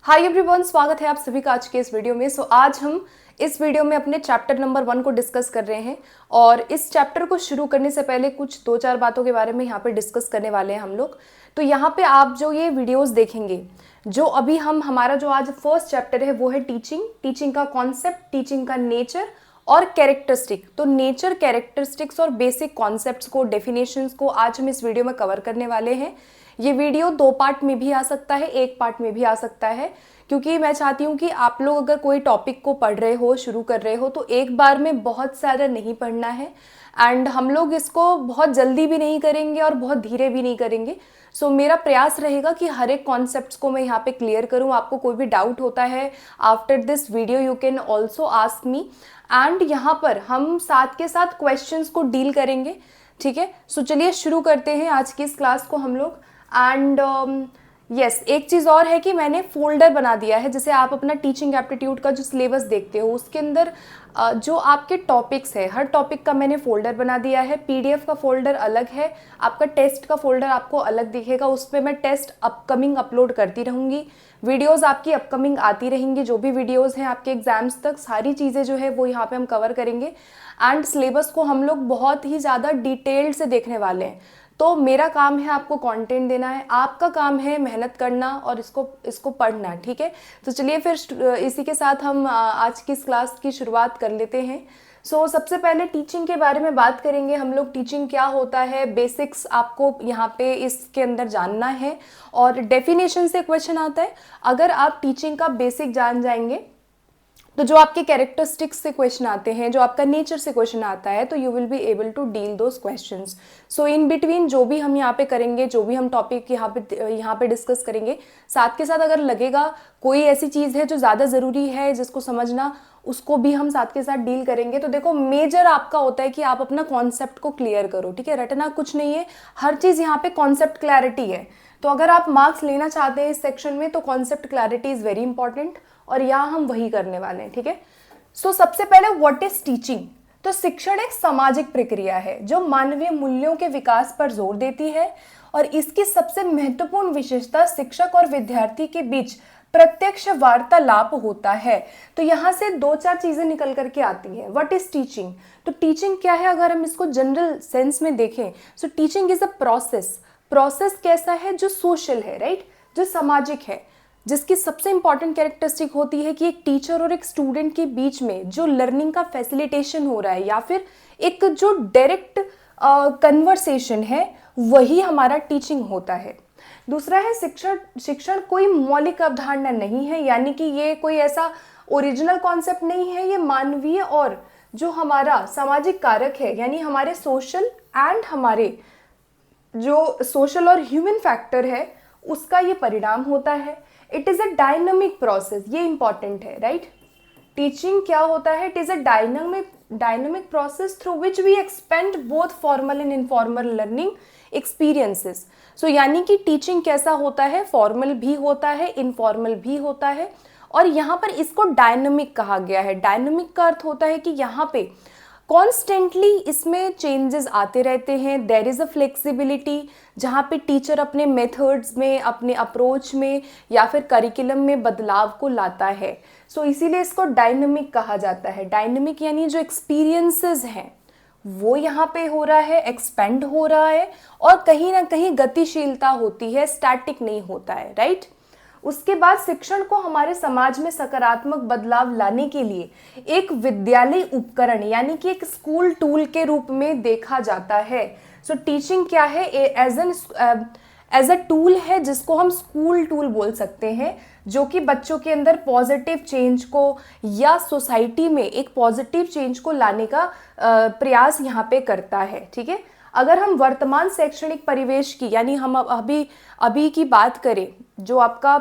Hi everyone, स्वागत है आप सभी का आज के इस वीडियो में। आज हम इस वीडियो में अपने चैप्टर नंबर 1 को डिस्कस कर रहे हैं और इस चैप्टर को शुरू करने से पहले कुछ 2-4 बातों के बारे में यहाँ पे डिस्कस करने वाले हैं हम लोग। तो यहाँ पे आप जो ये वीडियोस देखेंगे, जो अभी हमारा जो आज फर्स्ट चैप्टर है वो है टीचिंग का कॉन्सेप्ट, टीचिंग का नेचर और कैरेक्टरिस्टिक। तो नेचर, कैरेक्टरिस्टिक्स और बेसिक कॉन्सेप्ट्स को, डेफिनेशंस को आज हम इस वीडियो में कवर करने वाले हैं। ये वीडियो 2 पार्ट में भी आ सकता है, 1 पार्ट में भी आ सकता है, क्योंकि मैं चाहती हूँ कि आप लोग अगर कोई टॉपिक को पढ़ रहे हो, शुरू कर रहे हो, तो एक बार में बहुत सारा नहीं पढ़ना है एंड हम लोग इसको बहुत जल्दी भी नहीं करेंगे और बहुत धीरे भी नहीं करेंगे। सो मेरा प्रयास रहेगा कि हर एक कॉन्सेप्ट्स को मैं यहाँ पे क्लियर करूँ। आपको कोई भी डाउट होता है after this video you can also ask me and यहाँ पर हम साथ के साथ क्वेश्चंस को डील करेंगे। ठीक है, सो चलिए शुरू करते हैं आज की इस क्लास को हम लोग। एंड यस, एक चीज़ और है कि मैंने फोल्डर बना दिया है। जैसे आप अपना टीचिंग एप्टीट्यूड का जो सिलेबस देखते हो उसके अंदर जो आपके टॉपिक्स है, हर टॉपिक का मैंने फोल्डर बना दिया है। पीडीएफ का फोल्डर अलग है, आपका टेस्ट का फोल्डर आपको अलग दिखेगा। उसमें मैं टेस्ट अपकमिंग अपलोड करती रहूँगी, वीडियोस आपकी अपकमिंग आती रहेंगी। जो भी वीडियोस हैं आपके एग्जाम्स तक, सारी चीज़ें जो है वो यहाँ पे हम कवर करेंगे एंड सिलेबस को हम लोग बहुत ही ज़्यादा डिटेल्ड से देखने वाले हैं। तो मेरा काम है आपको कंटेंट देना है, आपका काम है मेहनत करना और इसको पढ़ना। ठीक है, तो चलिए फिर इसी के साथ हम आज की इस क्लास की शुरुआत कर लेते हैं। सबसे पहले टीचिंग के बारे में बात करेंगे हम लोग। टीचिंग क्या होता है, बेसिक्स आपको यहाँ पे इसके अंदर जानना है और डेफिनेशन से क्वेश्चन आता है। अगर आप टीचिंग का बेसिक जान जाएंगे तो जो आपके कैरेक्टरिस्टिक्स से क्वेश्चन आते हैं, जो आपका नेचर से क्वेश्चन आता है, तो you will be able to deal those questions. So in between जो भी हम यहाँ पे करेंगे, जो भी हम टॉपिक यहाँ पे डिस्कस करेंगे, साथ के साथ अगर लगेगा कोई ऐसी चीज़ है जो ज़्यादा ज़रूरी है जिसको समझना, उसको भी हम साथ के साथ डील करेंगे। तो देखो, मेजर आपका होता है कि आप अपना कॉन्सेप्ट को क्लियर करो। ठीक है, रटना कुछ नहीं है, हर चीज़ यहाँ पे कॉन्सेप्ट क्लैरिटी है। तो अगर आप मार्क्स लेना चाहते हैं इस सेक्शन में तो concept clarity is very important और यहाँ हम वही करने वाले हैं। ठीक है, सबसे पहले व्हाट इज टीचिंग। तो शिक्षण एक सामाजिक प्रक्रिया है जो मानवीय मूल्यों के विकास पर जोर देती है और इसकी सबसे महत्वपूर्ण विशेषता शिक्षक और विद्यार्थी के बीच प्रत्यक्ष वार्तालाप होता है। तो यहाँ से 2-4 चीजें निकल करके आती हैं। व्हाट इज टीचिंग, तो टीचिंग क्या है अगर हम इसको जनरल सेंस में देखें, so teaching is a process कैसा है, जो सोशल है, राइट, जो सामाजिक है, जिसकी सबसे इंपॉर्टेंट कैरेक्टरिस्टिक होती है कि एक टीचर और एक स्टूडेंट के बीच में जो लर्निंग का फैसिलिटेशन हो रहा है या फिर एक जो डायरेक्ट कन्वर्सेशन है, वही हमारा टीचिंग होता है। दूसरा है शिक्षण कोई मौलिक अवधारणा नहीं है, यानी कि ये कोई ऐसा ओरिजिनल कॉन्सेप्ट नहीं है। ये मानवीय और जो हमारा सामाजिक कारक है, यानी हमारे सोशल एंड हमारे जो सोशल और ह्यूमन फैक्टर है, उसका ये परिणाम होता है। It is a dynamic process, ये इंपॉर्टेंट है, राइट। टीचिंग क्या होता है, it is a dynamic process through which we expand both formal and informal learning experiences. यानी कि टीचिंग कैसा होता है, फॉर्मल भी होता है, इनफॉर्मल भी होता है और यहाँ पर इसको डायनामिक कहा गया है। डायनामिक का अर्थ होता है कि यहाँ पे कॉन्स्टेंटली इसमें चेंजेस आते रहते हैं। देयर इज़ अ फ्लेक्सिबिलिटी, जहाँ पे टीचर अपने मेथड्स में, अपने अप्रोच में या फिर करिकुलम में बदलाव को लाता है। इसीलिए इसको डायनामिक कहा जाता है। डायनामिक यानी जो एक्सपीरियंसेस हैं वो यहाँ पे हो रहा है, एक्सपेंड हो रहा है और कहीं ना कहीं गतिशीलता होती है, स्टैटिक नहीं होता है, राइट। उसके बाद शिक्षण को हमारे समाज में सकारात्मक बदलाव लाने के लिए एक विद्यालय उपकरण यानी कि एक स्कूल टूल के रूप में देखा जाता है। टीचिंग क्या है, एज अ टूल है जिसको हम स्कूल टूल बोल सकते हैं, जो कि बच्चों के अंदर पॉजिटिव चेंज को या सोसाइटी में एक पॉजिटिव चेंज को लाने का प्रयास यहाँ पे करता है। ठीक है, अगर हम वर्तमान शैक्षणिक परिवेश की, यानी हम अभी की बात करें, जो आपका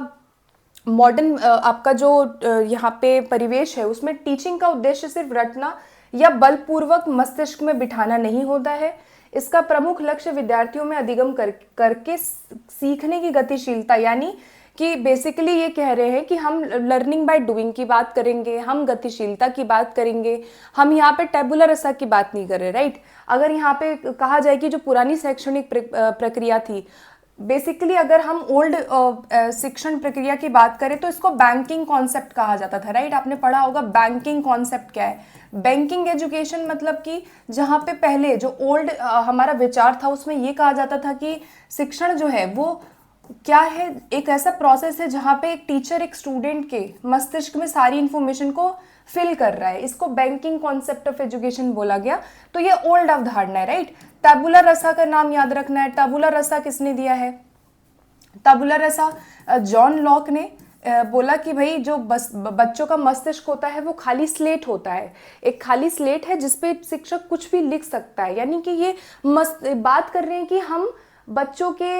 मॉडर्न आपका जो यहाँ पे परिवेश है, उसमें टीचिंग का उद्देश्य सिर्फ रटना या बलपूर्वक मस्तिष्क में बिठाना नहीं होता है। इसका प्रमुख लक्ष्य विद्यार्थियों में अधिगम करके सीखने की गतिशीलता, यानी कि बेसिकली ये कह रहे हैं कि हम लर्निंग बाय डूइंग की बात करेंगे, हम गतिशीलता की बात करेंगे, हम यहाँ पे टेबुलर रसा की बात नहीं कर रहे, राइट। अगर यहाँ पे कहा जाए कि जो पुरानी शैक्षणिक प्रक्रिया थी, बेसिकली अगर हम ओल्ड शिक्षण प्रक्रिया की बात करें तो इसको बैंकिंग कॉन्सेप्ट कहा जाता था, राइट। आपने पढ़ा होगा बैंकिंग कॉन्सेप्ट क्या है। बैंकिंग एजुकेशन मतलब कि जहाँ पे पहले जो ओल्ड हमारा विचार था उसमें ये कहा जाता था कि शिक्षण जो है वो क्या है, एक ऐसा प्रोसेस है जहाँ पे एक टीचर एक स्टूडेंट के मस्तिष्क में सारी इंफॉर्मेशन को फिल कर रहा है। इसको बैंकिंग कॉन्सेप्ट ऑफ एजुकेशन बोला गया। तो ये ओल्ड अवधारणा है, राइट। टैबुला रसा का नाम याद रखना है। टैबुला रसा किसने दिया है? टैबुला रसा जॉन लॉक ने बोला कि भाई जो बच्चों का मस्तिष्क होता है वो खाली स्लेट होता है, एक खाली स्लेट है जिसपे शिक्षक कुछ भी लिख सकता है। यानी कि ये बात कर रहे हैं कि हम बच्चों के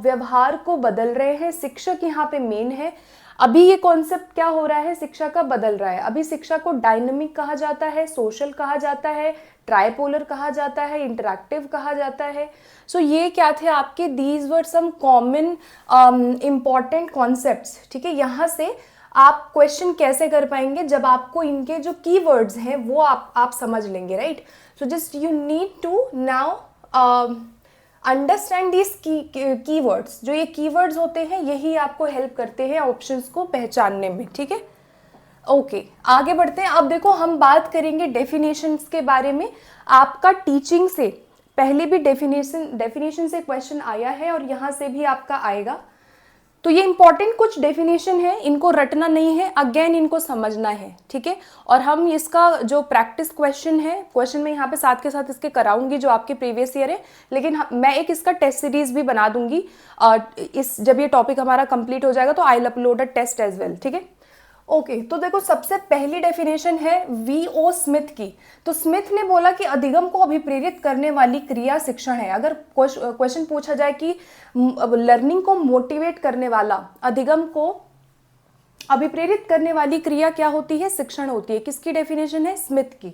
व्यवहार को बदल रहे हैं, शिक्षक यहाँ पे मेन है। अभी ये कॉन्सेप्ट क्या हो रहा है, शिक्षा का बदल रहा है। अभी शिक्षा को डायनेमिक कहा जाता है, सोशल कहा जाता है, ट्राइपोलर कहा जाता है, इंटरैक्टिव कहा जाता है। सो ये क्या थे आपके, these were some common important concepts, ठीक है। यहाँ से आप क्वेश्चन कैसे कर पाएंगे, जब आपको इनके जो कीवर्ड्स हैं वो आप समझ लेंगे, right. So just you need to now understand this keywords. जो ये कीवर्ड्स होते हैं यही आपको हेल्प करते हैं ऑप्शंस को पहचानने में, ठीक है। ओके, आगे बढ़ते हैं। अब देखो हम बात करेंगे डेफिनेशंस के बारे में। आपका टीचिंग से पहले भी डेफिनेशन से क्वेश्चन आया है और यहाँ से भी आपका आएगा। तो ये इंपॉर्टेंट कुछ डेफिनेशन है, इनको रटना नहीं है, अगेन इनको समझना है, ठीक है। और हम इसका जो प्रैक्टिस क्वेश्चन है, क्वेश्चन में यहाँ पे साथ के साथ इसके कराऊंगी जो आपके प्रीवियस ईयर है, लेकिन मैं एक इसका टेस्ट सीरीज भी बना दूंगी। जब ये टॉपिक हमारा कंप्लीट हो जाएगा तो I will upload a test as well, ठीक है। ओके, तो देखो सबसे पहली डेफिनेशन है V.O. स्मिथ की। तो स्मिथ ने बोला कि अधिगम को अभिप्रेरित करने वाली क्रिया शिक्षण है। अगर क्वेश्चन पूछा जाए कि लर्निंग को मोटिवेट करने वाला, अधिगम को अभिप्रेरित करने वाली क्रिया क्या होती है, शिक्षण होती है। किसकी डेफिनेशन है, स्मिथ की।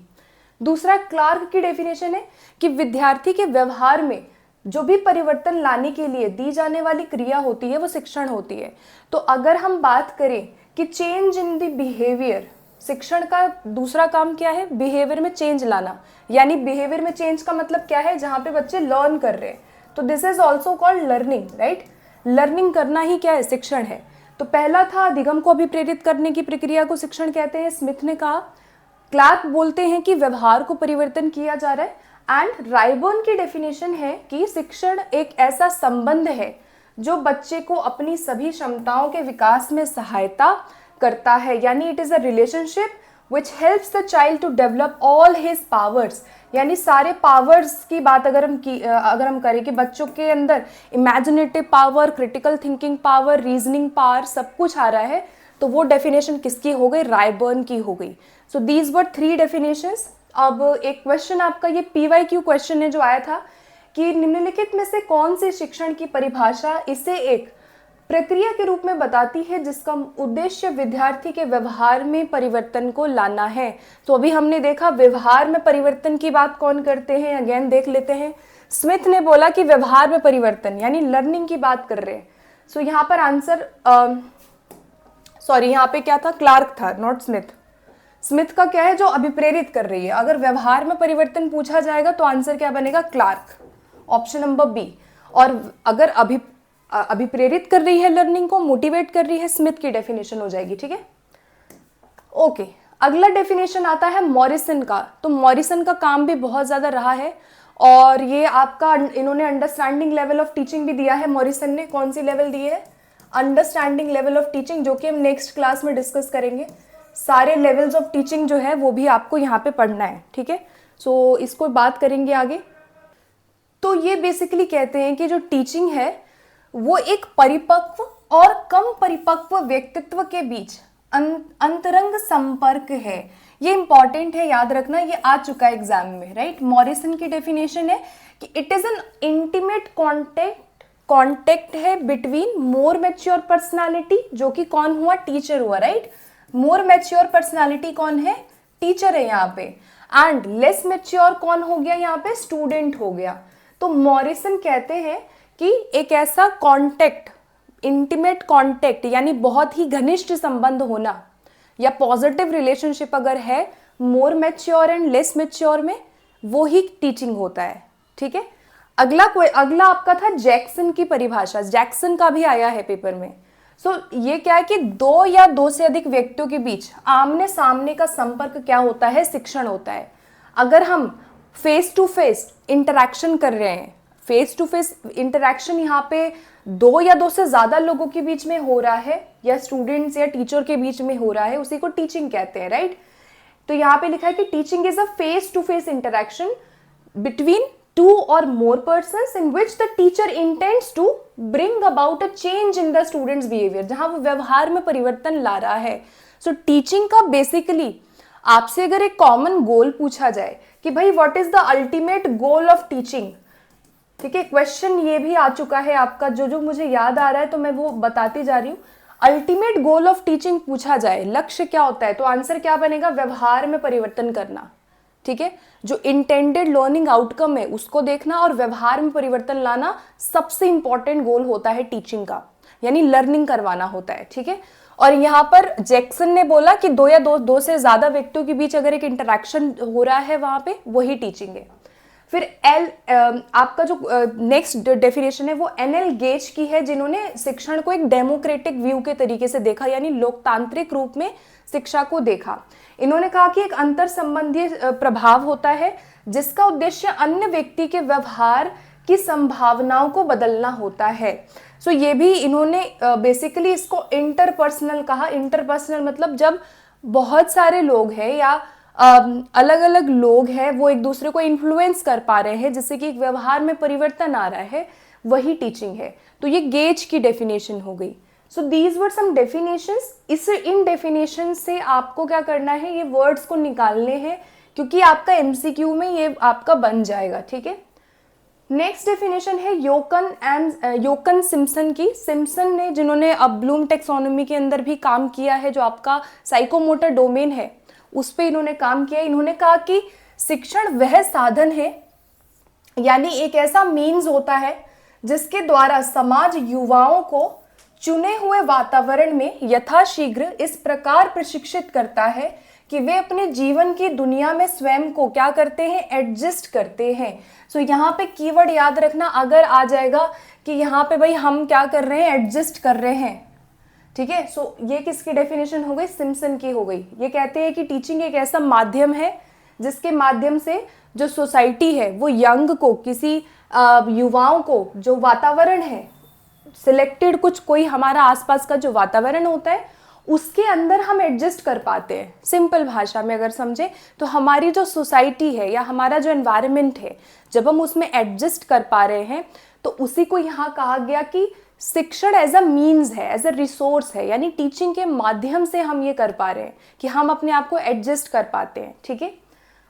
दूसरा क्लार्क की डेफिनेशन है कि विद्यार्थी के व्यवहार में जो भी परिवर्तन लाने के लिए दी जाने वाली क्रिया होती है वो शिक्षण होती है। तो अगर हम बात करें कि चेंज इन द बिहेवियर, शिक्षण का दूसरा काम क्या है, बिहेवियर में चेंज लाना। यानी बिहेवियर में चेंज का मतलब क्या है, जहां पे बच्चे लर्न कर रहे हैं, तो this is also called learning, right. Learning करना ही क्या है, शिक्षण है। तो पहला था अधिगम को अभिप्रेरित करने की प्रक्रिया को शिक्षण कहते हैं, स्मिथ ने कहा। क्लार्क बोलते हैं कि व्यवहार को परिवर्तन किया जा रहा है। एंड रायबर्न की डेफिनेशन है कि शिक्षण एक ऐसा संबंध है जो बच्चे को अपनी सभी क्षमताओं के विकास में सहायता करता है। यानी it is a relationship which helps the child to develop all his powers. यानी सारे पावर्स की बात अगर हम करें कि बच्चों के अंदर imaginative power, critical thinking power, reasoning power सब कुछ आ रहा है, तो वो डेफिनेशन किसकी हो गई, रायबर्न की हो गई। So these were 3 definitions. अब एक क्वेश्चन आपका ये PYQ क्वेश्चन है जो आया था कि निम्नलिखित में से कौन से शिक्षण की परिभाषा इसे एक प्रक्रिया के रूप में बताती है जिसका उद्देश्य विद्यार्थी के व्यवहार में परिवर्तन को लाना है। तो अभी हमने देखा व्यवहार में परिवर्तन की बात कौन करते हैं, अगेन देख लेते हैं। स्मिथ ने बोला कि व्यवहार में परिवर्तन यानी लर्निंग की बात कर रहे हैं। सो यहाँ पर आंसर यहाँ पे क्या था, क्लार्क था, नॉट स्मिथ। स्मिथ का क्या है, जो अभिप्रेरित कर रही है। अगर व्यवहार में परिवर्तन पूछा जाएगा तो आंसर क्या बनेगा, क्लार्क, ऑप्शन नंबर बी। और अगर अभिप्रेरित कर रही है, लर्निंग को मोटिवेट कर रही है, स्मिथ की डेफिनेशन हो जाएगी, ठीक है। ओके, अगला डेफिनेशन आता है मॉरिसन का। तो मॉरिसन का काम भी बहुत ज्यादा रहा है और ये आपका इन्होंने अंडरस्टैंडिंग लेवल ऑफ टीचिंग भी दिया है। मॉरिसन ने कौन सी लेवल दी है, अंडरस्टैंडिंग लेवल ऑफ टीचिंग, जो कि हम नेक्स्ट क्लास में डिस्कस करेंगे। सारे लेवल्स ऑफ टीचिंग जो है वो भी आपको यहाँ पे पढ़ना है, ठीक है। सो इसको बात करेंगे आगे। तो ये बेसिकली कहते हैं कि जो टीचिंग है वो एक परिपक्व और कम परिपक्व व्यक्तित्व के बीच अंतरंग संपर्क है। ये इंपॉर्टेंट है, याद रखना, ये आ चुका है एग्जाम में, राइट। मॉरिसन की डेफिनेशन है कि it is an intimate contact है बिटवीन मोर मैच्योर पर्सनालिटी, जो कि कौन हुआ, टीचर हुआ, राइट। मोर मैच्योर पर्सनालिटी कौन है, टीचर है यहाँ पे। एंड लेस मैच्योर कौन हो गया यहाँ पे, स्टूडेंट हो गया। तो मॉरिसन कहते हैं कि एक ऐसा कॉन्टेक्ट, इंटीमेट कॉन्टेक्ट यानी बहुत ही घनिष्ठ संबंध होना या पॉजिटिव रिलेशनशिप अगर है मोर मैच्योर एंड लेस मैच्योर में, वो ही टीचिंग होता है, ठीक है। अगला आपका था जैक्सन की परिभाषा, जैक्सन का भी आया है पेपर में। ये क्या है कि दो या दो से अधिक व्यक्तियों के बीच आमने सामने का संपर्क क्या होता है, शिक्षण होता है। अगर हम फेस टू फेस इंटरेक्शन कर रहे हैं, फेस टू फेस इंटरेक्शन यहाँ पे दो या दो से ज्यादा लोगों के बीच में हो रहा है या स्टूडेंट्स या टीचर के बीच में हो रहा है, उसी को टीचिंग कहते हैं, राइट। तो यहाँ पे लिखा है कि teaching is a face to face interaction between two or more persons in which the teacher intends to bring about a change in the student's behavior, जहां वो व्यवहार में परिवर्तन ला रहा है। सो टीचिंग का बेसिकली आपसे अगर एक कॉमन गोल पूछा जाए कि भाई what is the ultimate goal of teaching, ठीक है, क्वेश्चन ये भी आ चुका है आपका, जो मुझे याद आ रहा है तो मैं वो बताती जा रही हूँ। अल्टीमेट गोल ऑफ टीचिंग पूछा जाए, लक्ष्य क्या होता है, तो आंसर क्या बनेगा, व्यवहार में परिवर्तन करना, ठीक है। जो इंटेंडेड लर्निंग आउटकम है उसको देखना और व्यवहार में परिवर्तन लाना सबसे इंपॉर्टेंट गोल होता है टीचिंग का, यानी लर्निंग करवाना होता है, ठीक है। और यहाँ पर जैक्सन ने बोला कि दो या दो से ज्यादा व्यक्तियों के बीच अगर एक इंटरेक्शन हो रहा है वहां पे, वही टीचिंग है। फिर आपका जो नेक्स्ट डेफिनेशन है वो एनएल गेज की है, जिन्होंने शिक्षण को एक डेमोक्रेटिक व्यू के तरीके से देखा, यानी लोकतांत्रिक रूप में शिक्षा को देखा। इन्होंने कहा कि एक अंतर संबंधी प्रभाव होता है जिसका उद्देश्य अन्य व्यक्ति के व्यवहार की संभावनाओं को बदलना होता है। ये भी इन्होंने बेसिकली इसको इंटरपर्सनल कहा। इंटरपर्सनल मतलब जब बहुत सारे लोग हैं या अलग अलग लोग हैं, वो एक दूसरे को इन्फ्लुएंस कर पा रहे हैं जिससे कि एक व्यवहार में परिवर्तन आ रहा है, वही टीचिंग है। तो ये गेज की डेफिनेशन हो गई। So these were some definitions. इन डेफिनेशन से आपको क्या करना है, ये वर्ड्स को निकालने हैं, क्योंकि आपका एमसीक्यू में ये आपका बन जाएगा, ठीक है। नेक्स्ट डेफिनेशन है योकन सिम्पसन की। सिम्पसन ने, जिन्होंने अब ब्लूम टेक्सोनोमी के अंदर भी काम किया है, जो आपका साइकोमोटर डोमेन है उस पे इन्होंने काम किया। इन्होंने कहा कि शिक्षण वह साधन है, यानी एक ऐसा मीन्स होता है जिसके द्वारा समाज युवाओं को चुने हुए वातावरण में यथाशीघ्र इस प्रकार प्रशिक्षित करता है कि वे अपने जीवन की दुनिया में स्वयं को क्या करते हैं, एडजस्ट करते हैं। यहाँ पे कीवर्ड याद रखना अगर आ जाएगा कि यहाँ पे भाई हम क्या कर रहे हैं, एडजस्ट कर रहे हैं, ठीक है। ये किसकी डेफिनेशन हो गई, सिम्पसन की हो गई। ये कहते हैं कि टीचिंग एक ऐसा माध्यम है जिसके माध्यम से जो सोसाइटी है वो यंग को, किसी युवाओं को जो वातावरण है सिलेक्टेड, कुछ कोई हमारा आसपास का जो वातावरण होता है उसके अंदर हम एडजस्ट कर पाते हैं। सिंपल भाषा में अगर समझे तो हमारी जो सोसाइटी है या हमारा जो एनवायरनमेंट है, जब हम उसमें एडजस्ट कर पा रहे हैं तो उसी को यहाँ कहा गया कि शिक्षण एज अ मीन्स है, एज अ रिसोर्स है, यानी टीचिंग के माध्यम से हम ये कर पा रहे हैं कि हम अपने आप को एडजस्ट कर पाते हैं, ठीक है।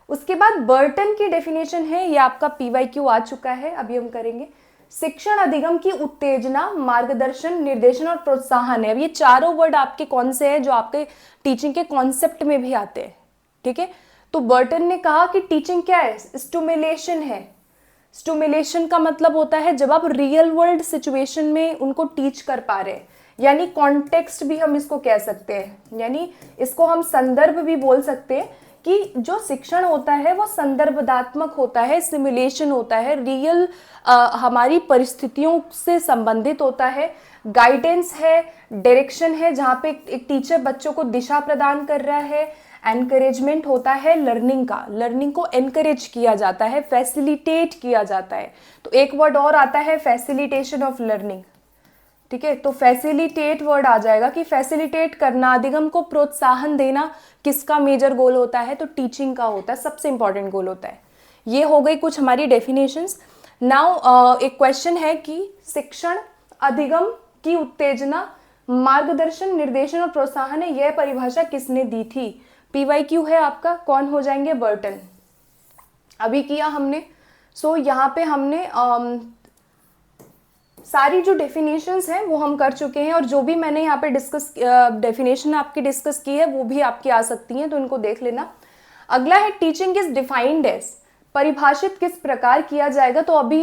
उसके बाद बर्टन की डेफिनेशन है, ये आपका PYQ आ चुका है, अभी हम करेंगे। शिक्षण अधिगम की उत्तेजना, मार्गदर्शन, निर्देशन और प्रोत्साहन है। अब ये चारों वर्ड आपके कौन से हैं जो आपके टीचिंग के कॉन्सेप्ट में भी आते हैं, ठीक है। तो बर्टन ने कहा कि टीचिंग क्या है, स्टिमुलेशन है। स्टिमुलेशन का मतलब होता है जब आप रियल वर्ल्ड सिचुएशन में उनको टीच कर पा रहे हैं, यानी कॉन्टेक्स्ट भी हम इसको कह सकते हैं, यानी इसको हम संदर्भ भी बोल सकते हैं कि जो शिक्षण होता है वो संदर्भात्मक होता है, सिमुलेशन होता है, रियल हमारी परिस्थितियों से संबंधित होता है, गाइडेंस है, डायरेक्शन है, जहाँ पे एक टीचर बच्चों को दिशा प्रदान कर रहा है, एनकरेजमेंट होता है लर्निंग का, लर्निंग को एनकरेज किया जाता है, फैसिलिटेट किया जाता है। तो एक वर्ड और आता है फैसिलिटेशन ऑफ लर्निंग, ठीक है। तो फैसिलिटेट वर्ड आ जाएगा कि फैसिलिटेट करना, अधिगम को प्रोत्साहन देना किसका मेजर गोल होता है, तो टीचिंग का होता है, सबसे इंपॉर्टेंट गोल होता है। ये हो गई कुछ हमारी डेफिनेशंस। नाउ एक क्वेश्चन है कि शिक्षण अधिगम की उत्तेजना, मार्गदर्शन, निर्देशन और प्रोत्साहन है, यह परिभाषा किसने दी थी। PYQ है आपका, कौन हो जाएंगे, बर्टन। अभी किया हमने। यहाँ पे हमने सारी जो डेफिनेशंस हैं वो हम कर चुके हैं, और जो भी मैंने यहाँ पे डेफिनेशन आपकी डिस्कस की है वो भी आपकी आ सकती हैं, तो इनको देख लेना। अगला है टीचिंग इज डिफाइंड एज, परिभाषित किस प्रकार किया जाएगा। तो अभी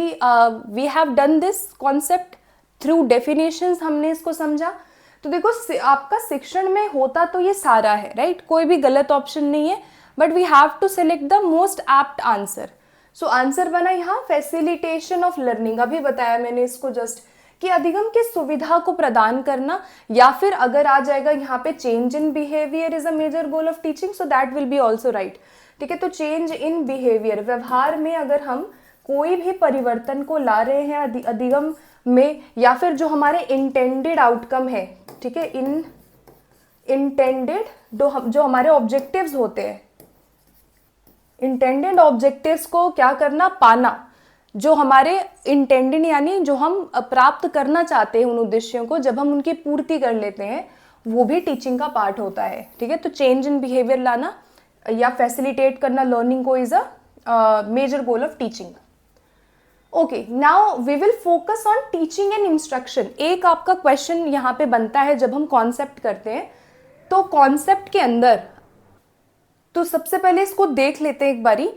we have done this concept through definitions, हमने इसको समझा। तो देखो आपका शिक्षण में होता तो ये सारा है, राइट, कोई भी गलत ऑप्शन नहीं है, but we have to select the most apt answer. So answer बना यहाँ फैसिलिटेशन ऑफ लर्निंग। अभी बताया मैंने इसको जस्ट कि अधिगम की सुविधा को प्रदान करना, या फिर अगर आ जाएगा यहाँ पे change in behaviour is a major goal of teaching, so that will be also right. ठीक है, तो चेंज इन बिहेवियर, व्यवहार में अगर हम कोई भी परिवर्तन को ला रहे हैं अधिगम में, या फिर जो हमारे इंटेंडेड आउटकम है, ठीक है, इंटेंडेड जो हमारे ऑब्जेक्टिव्स होते हैं, इंटेंडेड ऑब्जेक्टिव्स को क्या करना, पाना, जो हमारे इंटेंडेड यानी जो हम प्राप्त करना चाहते हैं उन उद्देश्यों को, जब हम उनकी पूर्ति कर लेते हैं, वो भी टीचिंग का पार्ट होता है। ठीक है, तो चेंज इन बिहेवियर लाना या फैसिलिटेट करना लर्निंग को is a major goal of teaching. Okay, now we will focus on teaching and instruction. एक आपका क्वेश्चन यहाँ पे बनता है जब हम कॉन्सेप्ट करते हैं, तो कॉन्सेप्ट के अंदर, तो सबसे पहले इसको देख लेते हैं एक बारी।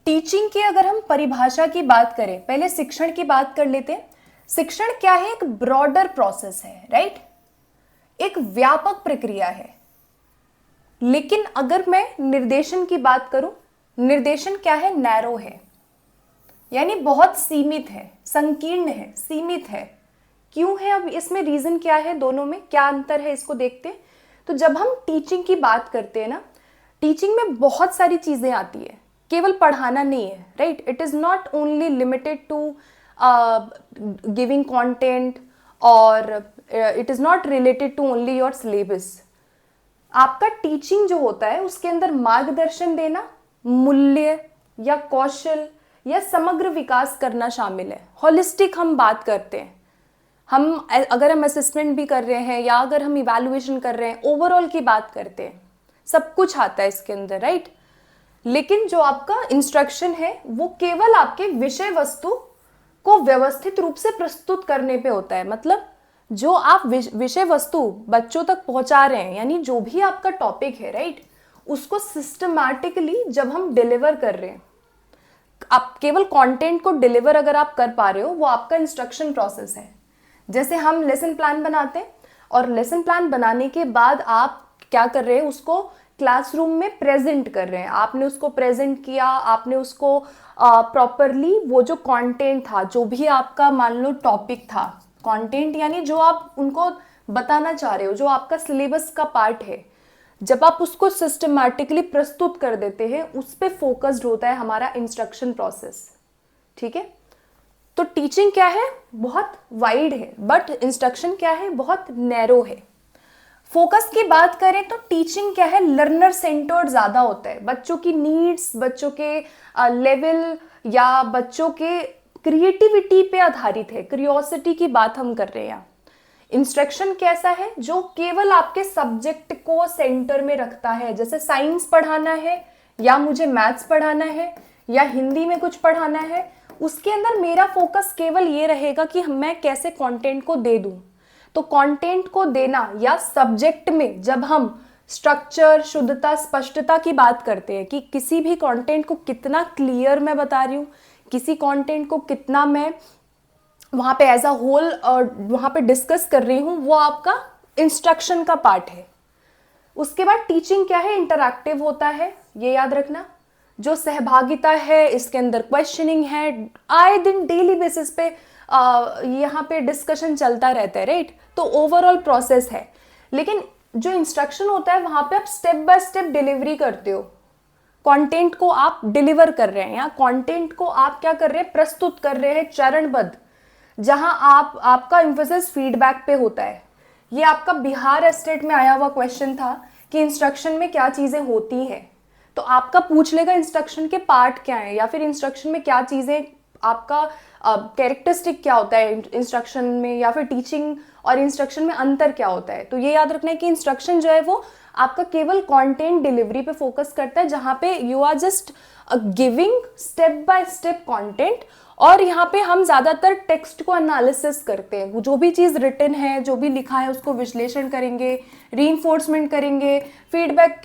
टीचिंग की अगर हम परिभाषा की बात करें, पहले शिक्षण की बात कर लेते हैं। शिक्षण क्या है? एक ब्रॉडर प्रोसेस है, राइट, एक व्यापक प्रक्रिया है। लेकिन अगर मैं निर्देशन की बात करूं, निर्देशन क्या है? नैरो है, यानी बहुत सीमित है, संकीर्ण है, सीमित है। क्यों है? अब इसमें रीजन क्या है, दोनों में क्या अंतर है, इसको देखते हैं। तो जब हम टीचिंग की बात करते हैं ना, टीचिंग में बहुत सारी चीजें आती है, केवल पढ़ाना नहीं है, right. It is not only limited to giving content, और it is not related to only your syllabus. आपका टीचिंग जो होता है उसके अंदर मार्गदर्शन देना, मूल्य या कौशल या समग्र विकास करना शामिल है। होलिस्टिक हम बात करते हैं, अगर हम असेसमेंट भी कर रहे हैं या अगर हम इवैल्यूएशन कर रहे हैं, ओवरऑल की बात करते हैं, सब कुछ आता है इसके अंदर, राइट। लेकिन जो आपका इंस्ट्रक्शन है वो केवल आपके विषय वस्तु को व्यवस्थित रूप से प्रस्तुत करने पे होता है। मतलब जो आप विषय वस्तु बच्चों तक पहुंचा रहे हैं, यानी जो भी आपका टॉपिक है, राइट, उसको सिस्टमैटिकली जब हम डिलीवर कर रहे हैं, आप केवल कंटेंट को डिलीवर अगर आप कर पा रहे हो, वो आपका इंस्ट्रक्शन प्रोसेस है। जैसे हम लेसन प्लान बनाते हैं, और लेसन प्लान बनाने के बाद आप क्या कर रहे हैं, उसको क्लासरूम में प्रेजेंट कर रहे हैं। आपने उसको प्रेजेंट किया, आपने उसको प्रॉपरली वो जो कंटेंट था, जो भी आपका मान लो टॉपिक था, कंटेंट यानी जो आप उनको बताना चाह रहे हो, जो आपका सिलेबस का पार्ट है, जब आप उसको सिस्टमैटिकली प्रस्तुत कर देते हैं, उस पर फोकस्ड होता है हमारा इंस्ट्रक्शन प्रोसेस। ठीक है, तो टीचिंग क्या है? बहुत वाइड है, बट इंस्ट्रक्शन क्या है? बहुत नैरो है। फोकस की बात करें तो टीचिंग क्या है? लर्नर सेंटर्ड ज्यादा होता है। बच्चों की नीड्स, बच्चों के लेवल या बच्चों के क्रिएटिविटी पे आधारित है, क्यूरियोसिटी की बात हम कर रहे हैं। इंस्ट्रक्शन कैसा है? जो केवल आपके सब्जेक्ट को सेंटर में रखता है। जैसे साइंस पढ़ाना है, या मुझे मैथ्स पढ़ाना है, या हिंदी में कुछ पढ़ाना है, उसके अंदर मेरा फोकस केवल ये रहेगा कि मैं कैसे कंटेंट को दे दूं। तो कंटेंट को देना, या सब्जेक्ट में जब हम स्ट्रक्चर, शुद्धता, स्पष्टता की बात करते हैं कि किसी भी कंटेंट को कितना क्लियर मैं बता रही हूँ, किसी कंटेंट को कितना मैं वहाँ पे एज अ होल वहाँ पे डिस्कस कर रही हूँ, वो आपका इंस्ट्रक्शन का पार्ट है। उसके बाद टीचिंग क्या है? इंटरैक्टिव होता है, ये याद रखना। जो सहभागिता है, इसके अंदर क्वेश्चनिंग है, आए दिन डेली बेसिस पे यहाँ पे डिस्कशन चलता रहता है, राइट। तो ओवरऑल प्रोसेस है। लेकिन जो इंस्ट्रक्शन होता है, वहाँ पे आप स्टेप बाय स्टेप डिलीवरी करते हो। कंटेंट को आप डिलीवर कर रहे हैं, या कंटेंट को आप क्या कर रहे हैं? प्रस्तुत कर रहे हैं चरणबद्ध, जहां आपका एम्फेसिस फीडबैक पे होता है। ये आपका बिहार स्टेट में आया हुआ क्वेश्चन था कि इंस्ट्रक्शन में क्या चीजें होती हैं, तो आपका पूछ लेगा इंस्ट्रक्शन के पार्ट क्या है, या फिर इंस्ट्रक्शन में क्या चीजें, आपका कैरेक्टरिस्टिक क्या होता है इंस्ट्रक्शन में, या फिर टीचिंग और इंस्ट्रक्शन में अंतर क्या होता है। तो ये याद रखना है कि इंस्ट्रक्शन जो है वो आपका केवल कंटेंट डिलीवरी पे फोकस करता है, जहां पे you are just giving step by step content, और यहाँ पे हम ज्यादातर टेक्स्ट को एनालिसिस करते हैं। जो भी चीज रिटन है, जो भी लिखा है, उसको विश्लेषण करेंगे, रीइंफोर्समेंट करेंगे, फीडबैक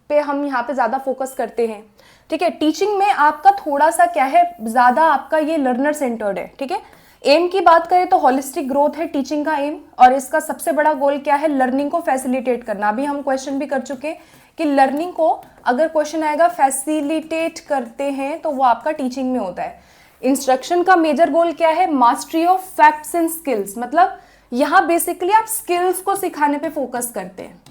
पे हम यहाँ पे ज्यादा फोकस करते हैं। ठीक है, टीचिंग में आपका थोड़ा सा क्या है, ज्यादा आपका ये लर्नर सेंटर्ड है। ठीक है, एम की बात करें तो होलिस्टिक ग्रोथ है टीचिंग का एम, और इसका सबसे बड़ा गोल क्या है? लर्निंग को फैसिलिटेट करना। अभी हम क्वेश्चन भी कर चुके हैं कि लर्निंग को अगर क्वेश्चन आएगा फैसिलिटेट करते हैं तो वो आपका टीचिंग में होता है। इंस्ट्रक्शन का मेजर गोल क्या है? Mastery of facts and skills, मतलब यहाँ बेसिकली आप स्किल्स को सिखाने पे फोकस करते हैं,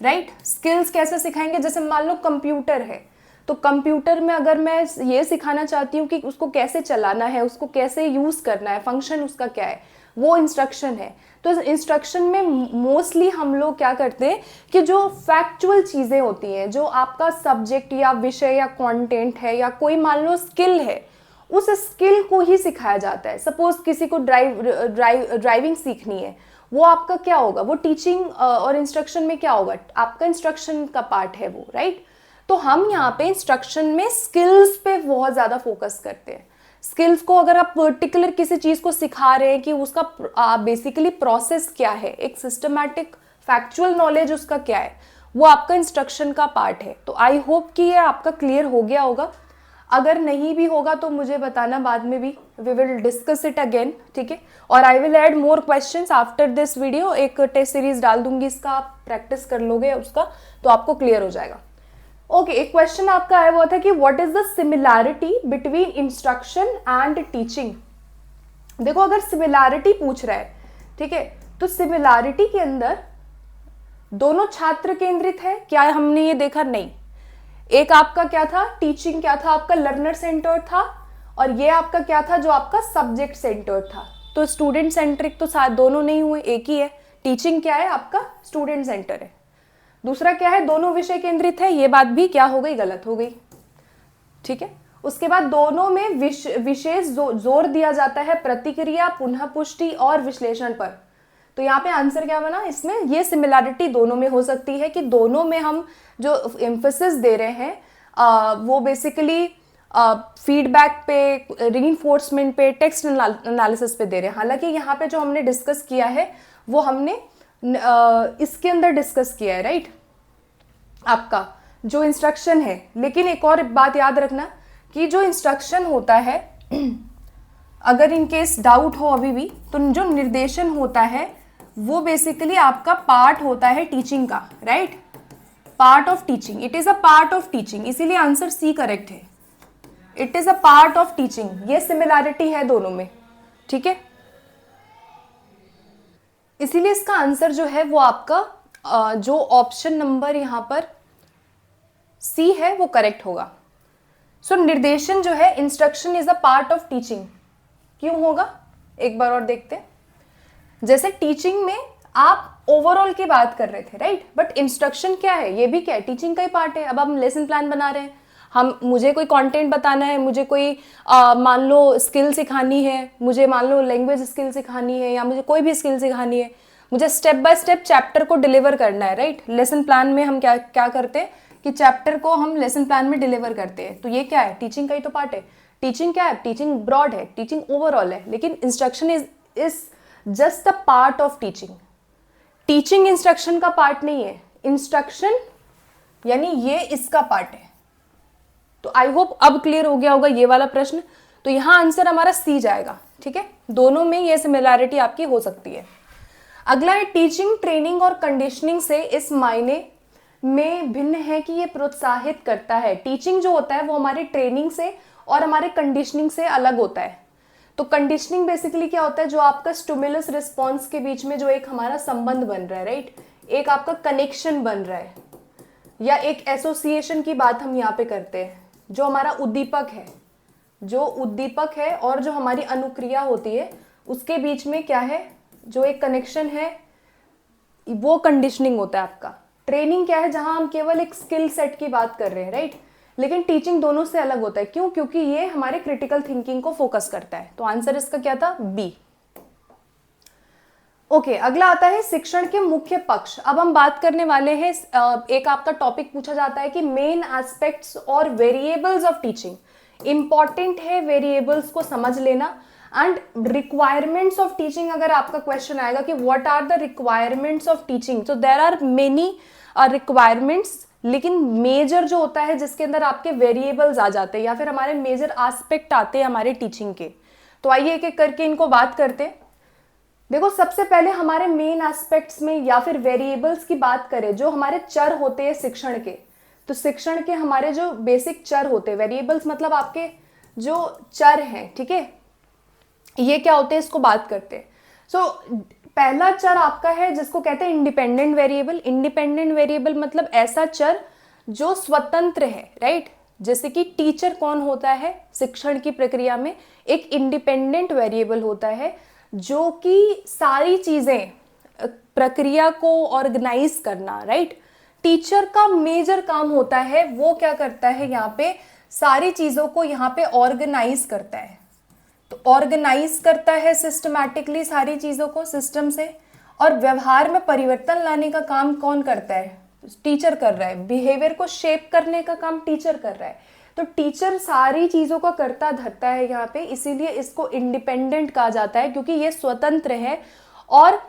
राइट? स्किल्स कैसे सिखाएंगे? जैसे मान लो कंप्यूटर है, तो कंप्यूटर में अगर मैं ये सिखाना चाहती हूँ कि उसको कैसे चलाना है, उसको कैसे यूज करना है, फंक्शन उसका क्या है, वो इंस्ट्रक्शन है। तो इस इंस्ट्रक्शन में मोस्टली हम लोग क्या करते हैं कि जो फैक्चुअल चीज़ें होती हैं, जो आपका सब्जेक्ट या विषय या कंटेंट है या कोई मान लो स्किल है, उस स्किल को ही सिखाया जाता है। सपोज किसी को ड्राइविंग सीखनी है, वो आपका क्या होगा? वो टीचिंग और इंस्ट्रक्शन में क्या होगा? आपका इंस्ट्रक्शन का पार्ट है वो, राइट? तो हम यहाँ पे इंस्ट्रक्शन में स्किल्स पे बहुत ज़्यादा फोकस करते हैं। स्किल्स को अगर आप पर्टिकुलर किसी चीज़ को सिखा रहे हैं कि उसका बेसिकली प्रोसेस क्या है, एक सिस्टमैटिक फैक्चुअल नॉलेज उसका क्या है, वो आपका इंस्ट्रक्शन का पार्ट है। तो आई होप कि ये आपका क्लियर हो गया होगा। अगर नहीं भी होगा तो मुझे बताना बाद में भी, we will discuss it again, ठीक है? और I will add more questions after this video. एक टेस्ट सीरीज डाल दूंगी, इसका आप प्रैक्टिस कर लोगे उसका, तो आपको क्लियर हो जाएगा। ओके, एक क्वेश्चन आपका आया हुआ था कि what is the similarity between instruction and teaching. देखो, अगर सिमिलैरिटी पूछ रहा है, ठीक है, तो सिमिलैरिटी के अंदर दोनों छात्र केंद्रित है क्या? हमने ये देखा नहीं। एक आपका क्या था? टीचिंग क्या था? आपका लर्नर सेंटर था, और ये आपका क्या था? जो आपका सब्जेक्ट सेंटर था। तो स्टूडेंट सेंट्रिक तो साथ दोनों नहीं हुए, एक ही है। टीचिंग क्या है? आपका स्टूडेंट सेंटर है। दूसरा क्या है? दोनों विषय केंद्रित है। ये बात भी क्या हो गई? गलत हो गई, ठीक है? उसके बाद दोनों में विशेष जोर दिया जाता है प्रतिक्रिया, पुनः पुष्टि और विश्लेषण पर। तो यहाँ पे आंसर क्या बना इसमें? ये सिमिलैरिटी दोनों में हो सकती है कि दोनों में हम जो एम्फेसिस दे रहे हैं वो बेसिकली फीडबैक पे, रीइंफोर्समेंट पे, टेक्स्ट एनालिसिस पे दे रहे हैं। हालांकि यहाँ पे जो हमने डिस्कस किया है वो हमने इसके अंदर डिस्कस किया है, राइट? आपका जो इंस्ट्रक्शन है। लेकिन एक और बात याद रखना कि जो इंस्ट्रक्शन होता है अगर इन केस डाउट हो अभी भी, तो जो निर्देशन होता है वो बेसिकली आपका पार्ट होता है टीचिंग का, right? Part of teaching, it is a part of teaching, इसीलिए आंसर सी करेक्ट है। It is a part of teaching. ये सिमिलैरिटी है दोनों में, ठीक है? इसीलिए इसका आंसर जो है वो आपका जो ऑप्शन नंबर यहाँ पर सी है वो करेक्ट होगा। सो निर्देशन जो है, instruction is a part of teaching, क्यों होगा? एक बार और देखते हैं। जैसे टीचिंग में आप ओवरऑल की बात कर रहे थे, राइट? बट इंस्ट्रक्शन क्या है? ये भी क्या है? टीचिंग का ही पार्ट है। अब हम लेसन प्लान बना रहे हैं, मुझे कोई कंटेंट बताना है, मुझे कोई मान लो स्किल सिखानी है, मुझे मान लो लैंग्वेज स्किल सिखानी है, या मुझे कोई भी स्किल सिखानी है, मुझे स्टेप बाय स्टेप चैप्टर को डिलीवर करना है, राइट? लेसन प्लान में हम क्या क्या करते हैं कि चैप्टर को हम लेसन प्लान में डिलीवर करते हैं। तो ये क्या है? टीचिंग का ही तो पार्ट है। टीचिंग क्या है? टीचिंग ब्रॉड है, टीचिंग ओवरऑल है, लेकिन instruction is just a part of teaching. Teaching instruction का पार्ट नहीं है, इंस्ट्रक्शन यानी ये इसका पार्ट है। तो आई होप अब क्लियर हो गया होगा ये वाला प्रश्न। तो यहां आंसर हमारा सी जाएगा, ठीक है? दोनों में ये सिमिलैरिटी आपकी हो सकती है। अगला है टीचिंग, ट्रेनिंग और कंडीशनिंग से इस मायने में भिन्न है कि ये प्रोत्साहित करता है। टीचिंग जो होता है वो हमारे ट्रेनिंग से और हमारे कंडीशनिंग से अलग होता है। तो कंडीशनिंग बेसिकली क्या होता है? जो आपका स्टिमुलस रिस्पॉन्स के बीच में जो एक हमारा संबंध बन रहा है, राइट? एक आपका कनेक्शन बन रहा है, या एक एसोसिएशन की बात हम यहाँ पे करते हैं। जो हमारा उद्दीपक है और जो हमारी अनुक्रिया होती है उसके बीच में क्या है? जो एक कनेक्शन है, वो कंडीशनिंग होता है आपका। ट्रेनिंग क्या है? जहां हम केवल एक स्किल सेट की बात कर रहे हैं, राइट? लेकिन टीचिंग दोनों से अलग होता है। क्यों? क्योंकि ये हमारे क्रिटिकल थिंकिंग को फोकस करता है। तो आंसर इसका क्या था? बी। ओके, अगला आता है शिक्षण के मुख्य पक्ष। अब हम बात करने वाले हैं, एक आपका टॉपिक पूछा जाता है कि मेन एस्पेक्ट्स और वेरिएबल्स ऑफ टीचिंग। इंपॉर्टेंट है वेरिएबल्स को समझ लेना। एंड रिक्वायरमेंट्स ऑफ टीचिंग, अगर आपका क्वेश्चन आएगा कि what are the requirements of teaching, तो देयर आर मेनी रिक्वायरमेंट्स, लेकिन मेजर जो होता है जिसके अंदर आपके वेरिएबल्स आ जाते हैं या फिर हमारे मेजर एस्पेक्ट आते हैं हमारे टीचिंग के। तो आइए एक एक करके इनको बात करते हैं। देखो सबसे पहले हमारे मेन एस्पेक्ट्स में या फिर वेरिएबल्स की बात करें, जो हमारे चर होते हैं शिक्षण के, तो शिक्षण के हमारे जो बेसिक चर होते हैं, वेरिएबल्स मतलब आपके जो चर हैं, ठीक है, ये क्या होते हैं इसको बात करते हैं। सो पहला चर आपका है जिसको कहते हैं इंडिपेंडेंट वेरिएबल। इंडिपेंडेंट वेरिएबल मतलब ऐसा चर जो स्वतंत्र है, राइट। जैसे कि टीचर कौन होता है शिक्षण की प्रक्रिया में, एक इंडिपेंडेंट वेरिएबल होता है जो कि सारी चीजें प्रक्रिया को ऑर्गेनाइज करना, राइट। टीचर का मेजर काम होता है, वो क्या करता है यहाँ पे सारी चीजों को यहाँ पे ऑर्गेनाइज करता है। तो ऑर्गेनाइज करता है सिस्टमैटिकली सारी चीजों को सिस्टम से, और व्यवहार में परिवर्तन लाने का काम कौन करता है, टीचर कर रहा है। बिहेवियर को शेप करने का काम टीचर कर रहा है। तो टीचर सारी चीजों का करता धरता है यहाँ पे, इसीलिए इसको इंडिपेंडेंट कहा जाता है क्योंकि ये स्वतंत्र है। और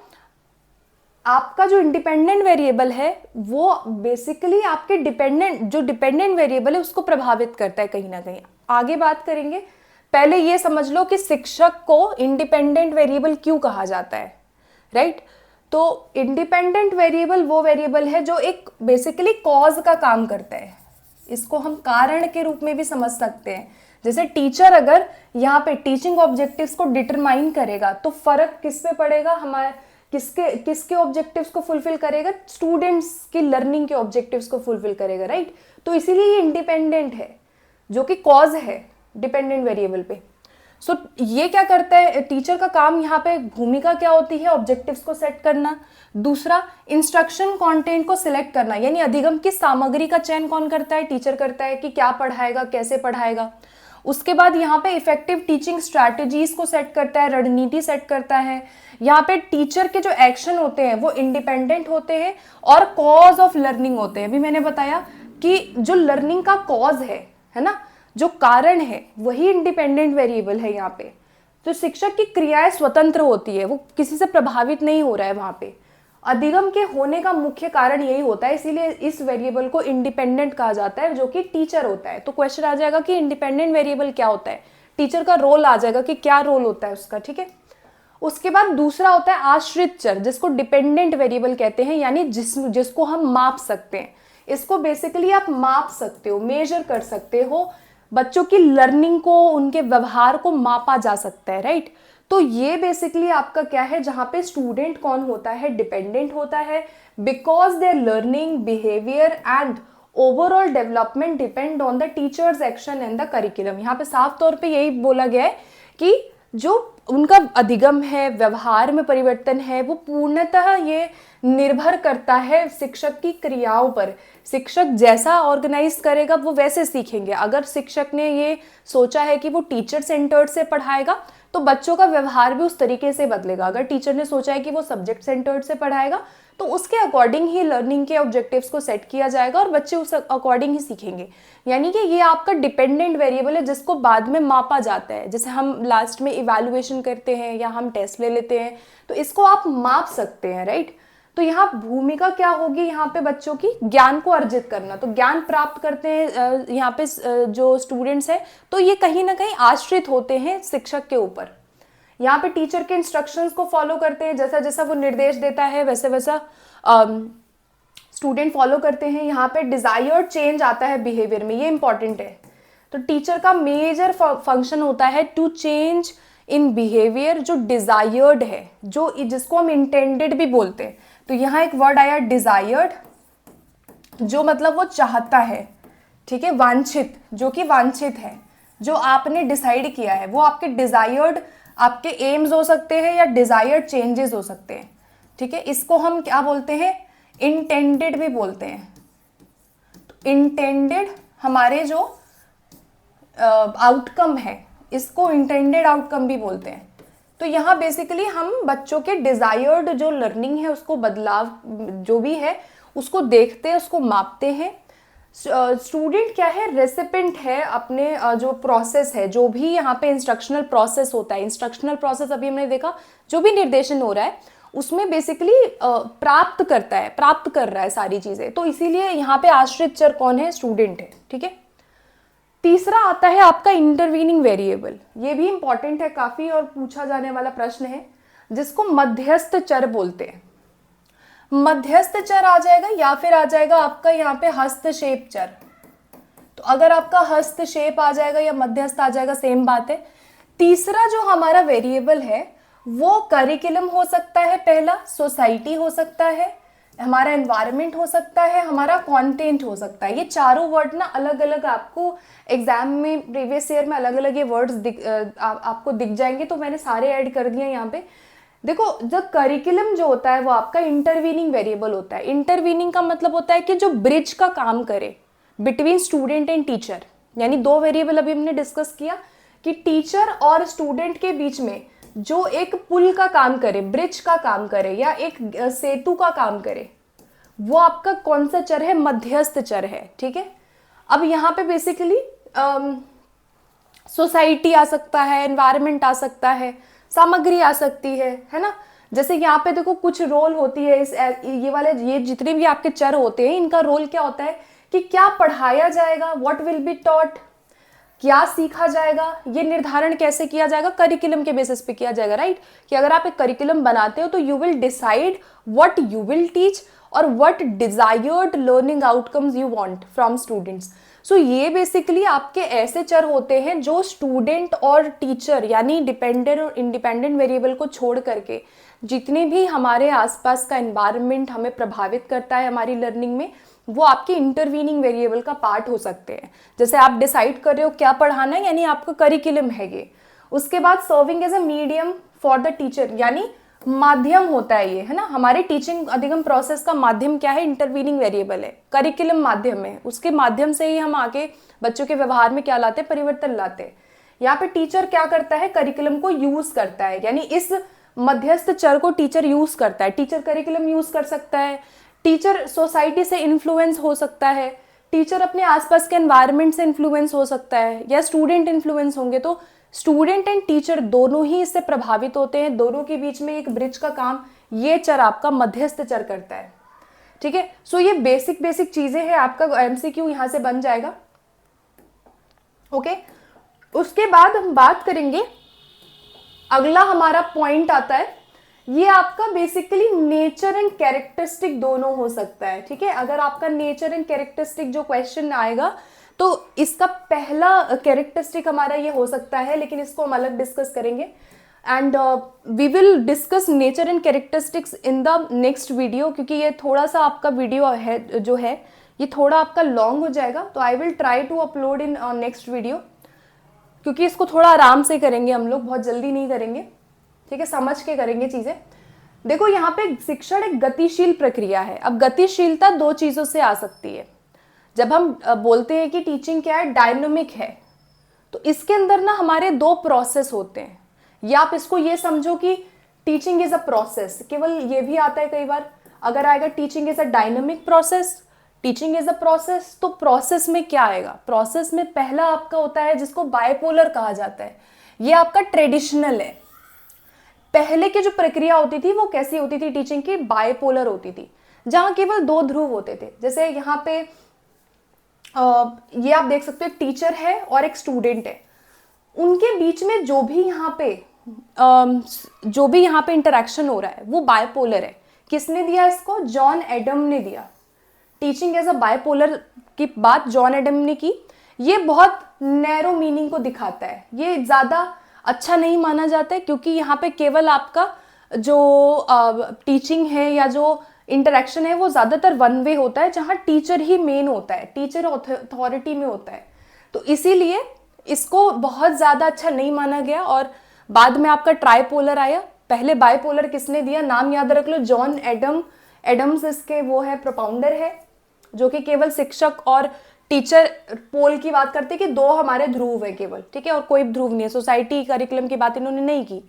आपका जो इंडिपेंडेंट वेरिएबल है वो बेसिकली आपके डिपेंडेंट वेरिएबल है उसको प्रभावित करता है कहीं ना कहीं। आगे बात करेंगे, पहले ये समझ लो कि शिक्षक को इंडिपेंडेंट वेरिएबल क्यों कहा जाता है, राइट। तो इंडिपेंडेंट वेरिएबल वो वेरिएबल है जो एक बेसिकली कॉज का काम करता है, इसको हम कारण के रूप में भी समझ सकते हैं। जैसे टीचर अगर यहाँ पे टीचिंग ऑब्जेक्टिव्स को डिटरमाइन करेगा तो फर्क किस पे पड़ेगा, हमारे किसके ऑब्जेक्टिव्स को फुलफिल करेगा, स्टूडेंट्स की लर्निंग के ऑब्जेक्टिव्स को फुलफिल करेगा, राइट। तो इसीलिए ये इंडिपेंडेंट है जो कि कॉज है डिपेंडेंट वेरिएबल पे। सो ये क्या करता है, टीचर का काम यहाँ पे भूमिका क्या होती है, ऑब्जेक्टिव्स को सेट करना। दूसरा, इंस्ट्रक्शन कंटेंट को सिलेक्ट करना, यानी अधिगम की सामग्री का चयन कौन करता है, टीचर करता है कि क्या पढ़ाएगा, कैसे पढ़ाएगा। उसके बाद यहाँ पे इफेक्टिव टीचिंग स्ट्रैटेजीज को सेट करता है, रणनीति सेट करता है। यहाँ पे टीचर के जो एक्शन होते हैं वो इंडिपेंडेंट होते हैं और कॉज ऑफ लर्निंग होते हैं। अभी मैंने बताया कि जो लर्निंग का कॉज है ना, जो कारण है वही इंडिपेंडेंट वेरिएबल है यहाँ पे। तो शिक्षक की क्रियाएं स्वतंत्र होती है, वो किसी से प्रभावित नहीं हो रहा है वहां पे। अधिगम के होने का मुख्य कारण यही होता है, इसीलिए इस वेरिएबल को इंडिपेंडेंट कहा जाता है जो कि टीचर होता है। तो क्वेश्चन आ जाएगा कि इंडिपेंडेंट वेरिएबल क्या होता है, टीचर का रोल आ जाएगा कि क्या रोल होता है उसका, ठीक है। उसके बाद दूसरा होता है आश्रित चर, जिसको डिपेंडेंट वेरिएबल कहते हैं, यानी जिसको हम माप सकते हैं। इसको बेसिकली आप माप सकते हो, मेजर कर सकते हो, बच्चों की लर्निंग को, उनके व्यवहार को मापा जा सकता है, राइट। तो ये बेसिकली आपका क्या है, जहां पे स्टूडेंट कौन होता है, डिपेंडेंट होता है, because there learning, behaviour and overall development depend on the teachers action and the curriculum. यहाँ पे साफ तौर पे यही बोला गया है कि जो उनका अधिगम है, व्यवहार में परिवर्तन है, वो पूर्णतः ये निर्भर करता है शिक्षक की क्रियाओं पर। शिक्षक जैसा ऑर्गेनाइज करेगा वो वैसे सीखेंगे। अगर शिक्षक ने ये सोचा है कि वो टीचर सेंटर्ड से पढ़ाएगा तो बच्चों का व्यवहार भी उस तरीके से बदलेगा। अगर टीचर ने सोचा है कि वो सब्जेक्ट सेंटर्ड से पढ़ाएगा तो उसके अकॉर्डिंग ही लर्निंग के ऑब्जेक्टिव्स को सेट किया जाएगा और बच्चे उस अकॉर्डिंग ही सीखेंगे। यानी कि ये आपका डिपेंडेंट वेरिएबल है जिसको बाद में मापा जाता है। जैसे हम लास्ट में इवैल्यूएशन करते हैं या हम टेस्ट ले लेते हैं तो इसको आप माप सकते हैं, राइट। तो यहाँ भूमिका क्या होगी, यहाँ पे बच्चों की ज्ञान को अर्जित करना। तो ज्ञान प्राप्त करते हैं यहाँ पे जो स्टूडेंट्स हैं, तो ये कहीं ना कहीं आश्रित होते हैं शिक्षक के ऊपर। यहाँ पे टीचर के इंस्ट्रक्शंस को फॉलो करते हैं, जैसा जैसा वो निर्देश देता है वैसे वैसा स्टूडेंट फॉलो करते हैं। यहाँ पे डिजायर्ड चेंज आता है बिहेवियर में, ये इंपॉर्टेंट है। तो टीचर का मेजर फंक्शन होता है टू चेंज इन बिहेवियर जो डिजायर्ड है, जिसको हम इंटेंडेड भी बोलते हैं। तो यहाँ एक वर्ड आया डिजायर्ड, जो मतलब वो चाहता है, ठीक है। वांछित, जो कि वांछित है, जो आपने डिसाइड किया है, वो आपके डिजायर्ड, आपके एम्स हो सकते हैं या डिजायर्ड चेंजेस हो सकते हैं, ठीक है। इसको हम क्या बोलते हैं, इंटेंडेड भी बोलते हैं। तो इंटेंडेड हमारे जो आउटकम है, इसको इंटेंडेड आउटकम भी बोलते हैं। तो यहाँ बेसिकली हम बच्चों के डिजायर्ड जो लर्निंग है, उसको बदलाव जो भी है उसको देखते हैं, उसको मापते हैं। स्टूडेंट क्या है, रेसिपेंट है अपने जो प्रोसेस है, जो भी यहाँ पे इंस्ट्रक्शनल प्रोसेस होता है। इंस्ट्रक्शनल प्रोसेस अभी हमने देखा, जो भी निर्देशन हो रहा है उसमें बेसिकली प्राप्त कर रहा है सारी चीजें। तो इसीलिए यहाँ पे आश्रित चर कौन है, स्टूडेंट है, ठीक है। तीसरा आता है आपका इंटरवीनिंग वेरिएबल। ये भी इंपॉर्टेंट है काफी और पूछा जाने वाला प्रश्न है। जिसको मध्यस्थ चर बोलते हैं। मध्यस्थ चर आ जाएगा या फिर आ जाएगा आपका यहाँ पे हस्तक्षेप चर। तो अगर आपका हस्तक्षेप आ जाएगा या मध्यस्थ आ जाएगा, सेम बात है। तीसरा जो हमारा वेरिएबल है वो करिकुलम हो सकता है, पहला सोसाइटी हो सकता है, हमारा एनवायरनमेंट हो सकता है, हमारा कंटेंट हो सकता है। ये चारों वर्ड ना अलग अलग आपको एग्जाम में प्रीवियस ईयर में अलग अलग ये वर्ड्स आपको दिख जाएंगे, तो मैंने सारे ऐड कर दिए यहाँ पे। देखो, जब करिकुलम जो होता है वो आपका इंटरवीनिंग वेरिएबल होता है। इंटरवीनिंग का मतलब होता है कि जो ब्रिज का काम करे बिटवीन स्टूडेंट एंड टीचर। यानी दो वेरिएबल अभी हमने डिस्कस किया कि टीचर और स्टूडेंट के बीच में जो एक पुल का काम करे, ब्रिज का काम करे या एक सेतु का काम करे, वो आपका कौन सा चर है? मध्यस्थ चर है। ठीक है, अब यहाँ पे बेसिकली सोसाइटी आ सकता है, एनवायरनमेंट आ सकता है, सामग्री आ सकती है ना। जैसे यहाँ पे देखो कुछ रोल होती है ये जितने भी आपके चर होते हैं, इनका रोल क्या होता है कि क्या पढ़ाया जाएगा, व्हाट विल बी टॉट, क्या सीखा जाएगा, ये निर्धारण कैसे किया जाएगा? करिकुलम के बेसिस पे किया जाएगा, राइट। कि अगर आप एक करिकुलम बनाते हो तो you will decide what you will teach और what desired learning outcomes you want from students. So ये बेसिकली आपके ऐसे चर होते हैं जो स्टूडेंट और टीचर यानी डिपेंडेंट और इंडिपेंडेंट वेरिएबल को छोड़ करके जितने भी हमारे आसपास का एनवायरनमेंट हमें प्रभावित करता है हमारी लर्निंग में, वो आपके इंटरवीनिंग वेरिएबल का पार्ट हो सकते हैं। जैसे आप डिसाइड कर रहे हो क्या पढ़ाना है, यानी आपका करिकुलम है ये। उसके बाद serving as a medium for the teacher, यानी माध्यम होता है ये, है ना। हमारे टीचिंग अधिगम प्रोसेस का माध्यम क्या है? इंटरवीनिंग वेरिएबल है, करिकुलम माध्यम है। उसके माध्यम से ही हम आगे बच्चों के व्यवहार में क्या लाते हैं? परिवर्तन लाते हैं। यहाँ पे टीचर क्या करता है? करिकुलम को यूज करता है, यानी इस मध्यस्थ चर को टीचर यूज करता है। टीचर करिकुलम यूज कर सकता है, टीचर सोसाइटी से इन्फ्लुएंस हो सकता है, टीचर अपने आसपास के एनवायरनमेंट से इन्फ्लुएंस हो सकता है, या स्टूडेंट इन्फ्लुएंस होंगे। तो स्टूडेंट एंड टीचर दोनों ही इससे प्रभावित होते हैं, दोनों के बीच में एक ब्रिज का काम ये चर आपका मध्यस्थ चर करता है। ठीक है, सो ये बेसिक चीजें हैं। आपका एमसीक्यू यहां से बन जाएगा। ओके, उसके बाद हम बात करेंगे, अगला हमारा पॉइंट आता है, ये आपका बेसिकली नेचर एंड कैरेक्टरिस्टिक दोनों हो सकता है। ठीक है, अगर आपका नेचर एंड कैरेक्टरिस्टिक जो क्वेश्चन आएगा तो इसका पहला कैरेक्टरिस्टिक हमारा ये हो सकता है, लेकिन इसको हम अलग डिस्कस करेंगे। And we will discuss nature and characteristics in the next video, क्योंकि ये थोड़ा सा आपका वीडियो है जो है ये थोड़ा आपका लॉन्ग हो जाएगा। तो I will try to upload in next video, क्योंकि इसको थोड़ा आराम से करेंगे हम लोग, बहुत जल्दी नहीं करेंगे। ठीक है, समझ के करेंगे चीजें। देखो, यहाँ पे शिक्षण एक गतिशील प्रक्रिया है। अब गतिशीलता दो चीजों से आ सकती है। जब हम बोलते हैं कि टीचिंग क्या है? डायनामिक है, तो इसके अंदर ना हमारे दो प्रोसेस होते हैं। या आप इसको ये समझो कि टीचिंग इज अ प्रोसेस, केवल ये भी आता है कई बार। अगर आएगा teaching is a dynamic process, teaching is a process, तो प्रोसेस में क्या आएगा? प्रोसेस में पहला आपका होता है जिसको बायपोलर कहा जाता है। ये आपका ट्रेडिशनल है। पहले की जो प्रक्रिया होती थी वो कैसी होती थी? टीचिंग की बायपोलर होती थी, जहां केवल दो ध्रुव होते थे। जैसे यहाँ पे ये आप देख सकते हो, एक टीचर है और एक स्टूडेंट है। उनके बीच में जो भी यहाँ पे इंटरेक्शन हो रहा है वो बायपोलर है। किसने दिया इसको? जॉन एडम ने दिया। टीचिंग एज अ बायपोलर की बात जॉन एडम ने की। ये बहुत नैरो मीनिंग को दिखाता है, ये ज्यादा अच्छा नहीं माना जाता है, क्योंकि यहाँ पे केवल आपका जो टीचिंग है या जो इंटरेक्शन है वो ज्यादातर वन वे होता है, जहाँ टीचर ही मेन होता है, टीचर अथॉरिटी में होता है। तो इसीलिए इसको बहुत ज्यादा अच्छा नहीं माना गया। और बाद में आपका ट्राइपोलर आया। पहले बाइपोलर किसने दिया? नाम याद रख लो, जॉन एडम्स इसके वो है, प्रोपाउंडर है, जो कि केवल शिक्षक और टीचर पोल की बात करते कि दो हमारे ध्रुव है केवल। ठीक है, और कोई ध्रुव नहीं है। सोसाइटी करिकुलम की बात इन्होंने नहीं की।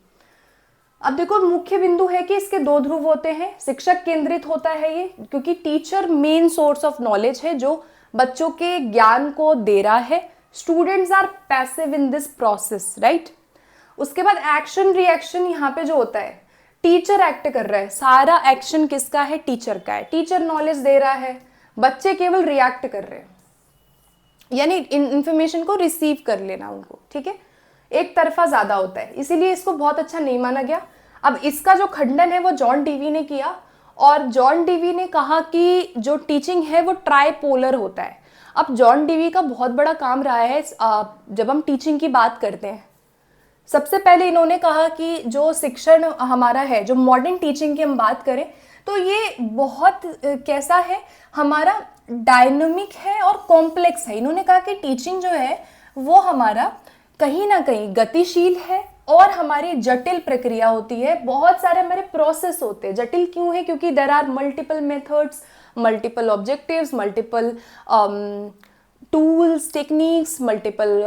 अब देखो, मुख्य बिंदु है कि इसके दो ध्रुव होते हैं। शिक्षक केंद्रित होता है ये, क्योंकि teacher main source of knowledge है जो बच्चों के ज्ञान को दे रहा है। Students are passive in this process, right. उसके बाद एक्शन रिएक्शन यहाँ पे जो होता है, टीचर एक्ट कर रहा है। सारा एक्शन किसका है? टीचर का है। टीचर नॉलेज दे रहा है, बच्चे केवल रिएक्ट कर रहे हैं, यानी इंफॉर्मेशन को रिसीव कर लेना उनको। ठीक है, एक तरफा ज्यादा होता है, इसीलिए इसको बहुत अच्छा नहीं माना गया। अब इसका जो खंडन है वो जॉन डीवी ने किया, और जॉन डीवी ने कहा कि जो टीचिंग है वो ट्राइपोलर होता है। अब जॉन डीवी का बहुत बड़ा काम रहा है जब हम टीचिंग की बात करते हैं। सबसे पहले इन्होंने कहा कि जो शिक्षण हमारा है, जो मॉडर्न टीचिंग की हम बात करें तो ये बहुत कैसा है, हमारा डायनामिक है और कॉम्प्लेक्स है। इन्होंने कहा कि टीचिंग जो है वो हमारा कहीं ना कहीं गतिशील है और हमारी जटिल प्रक्रिया होती है, बहुत सारे हमारे प्रोसेस होते हैं। जटिल क्यों है? क्योंकि there are multiple methods, multiple objectives, multiple tools, techniques, multiple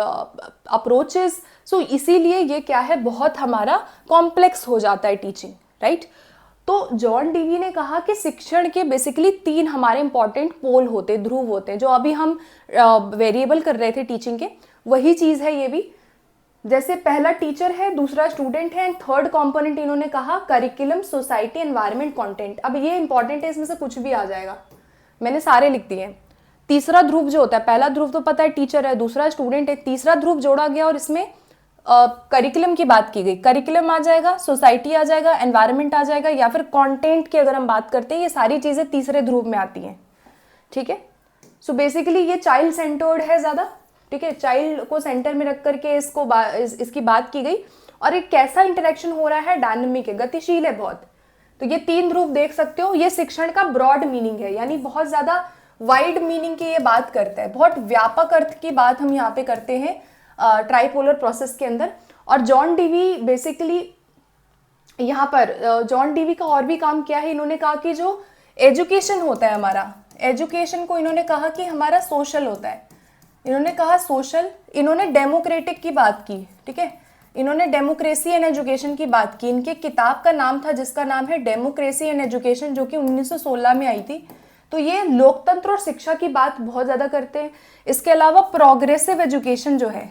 approaches. So इसीलिए ये क्या है, बहुत हमारा कॉम्प्लेक्स हो जाता है टीचिंग, राइट। तो जॉन डीवी ने कहा कि शिक्षण के बेसिकली 3 हमारे इंपॉर्टेंट पोल होते हैं, ध्रुव होते हैं, जो अभी हम वेरिएबल कर रहे थे टीचिंग के, वही चीज़ है ये भी। जैसे पहला टीचर है, दूसरा स्टूडेंट है, एंड थर्ड कंपोनेंट इन्होंने कहा करिकुलम, सोसाइटी, एनवायरनमेंट, कंटेंट। अब ये इंपॉर्टेंट है, इसमें से कुछ भी आ जाएगा, मैंने सारे लिख दिए हैं। तीसरा ध्रुव जो होता है, पहला ध्रुव तो पता है टीचर है, दूसरा स्टूडेंट है, तीसरा ध्रुव जोड़ा गया और इसमें करिकुलम की बात की गई। करिकुलम आ जाएगा, सोसाइटी आ जाएगा, एनवायरनमेंट आ जाएगा, या फिर कंटेंट की अगर हम बात करते हैं, ये सारी चीजें तीसरे ध्रुव में आती हैं, ठीक है। सो बेसिकली ये चाइल्ड सेंटर्ड है ज़्यादा, ठीक है, चाइल्ड को सेंटर में रख करके इसकी बात की गई। और एक कैसा इंटरेक्शन हो रहा है, डायनामिक है, गतिशील है बहुत। तो ये 3 ध्रुव देख सकते हो। ये शिक्षण का ब्रॉड मीनिंग है, यानी बहुत ज्यादा वाइड मीनिंग की ये बात करता है, बहुत व्यापक अर्थ की बात हम यहाँ पे करते हैं ट्राइपोलर प्रोसेस के अंदर। और जॉन डीवी बेसिकली यहाँ पर जॉन डीवी का और भी काम क्या है, इन्होंने कहा कि जो एजुकेशन होता है हमारा, एजुकेशन को इन्होंने कहा कि हमारा सोशल होता है। इन्होंने कहा सोशल, इन्होंने डेमोक्रेटिक की बात की, ठीक है, इन्होंने डेमोक्रेसी एंड एजुकेशन की बात की। इनके किताब का नाम था जिसका नाम है डेमोक्रेसी एंड एजुकेशन, जो कि 1916 में आई थी। तो ये लोकतंत्र और शिक्षा की बात बहुत ज़्यादा करते हैं। इसके अलावा प्रोग्रेसिव एजुकेशन जो है,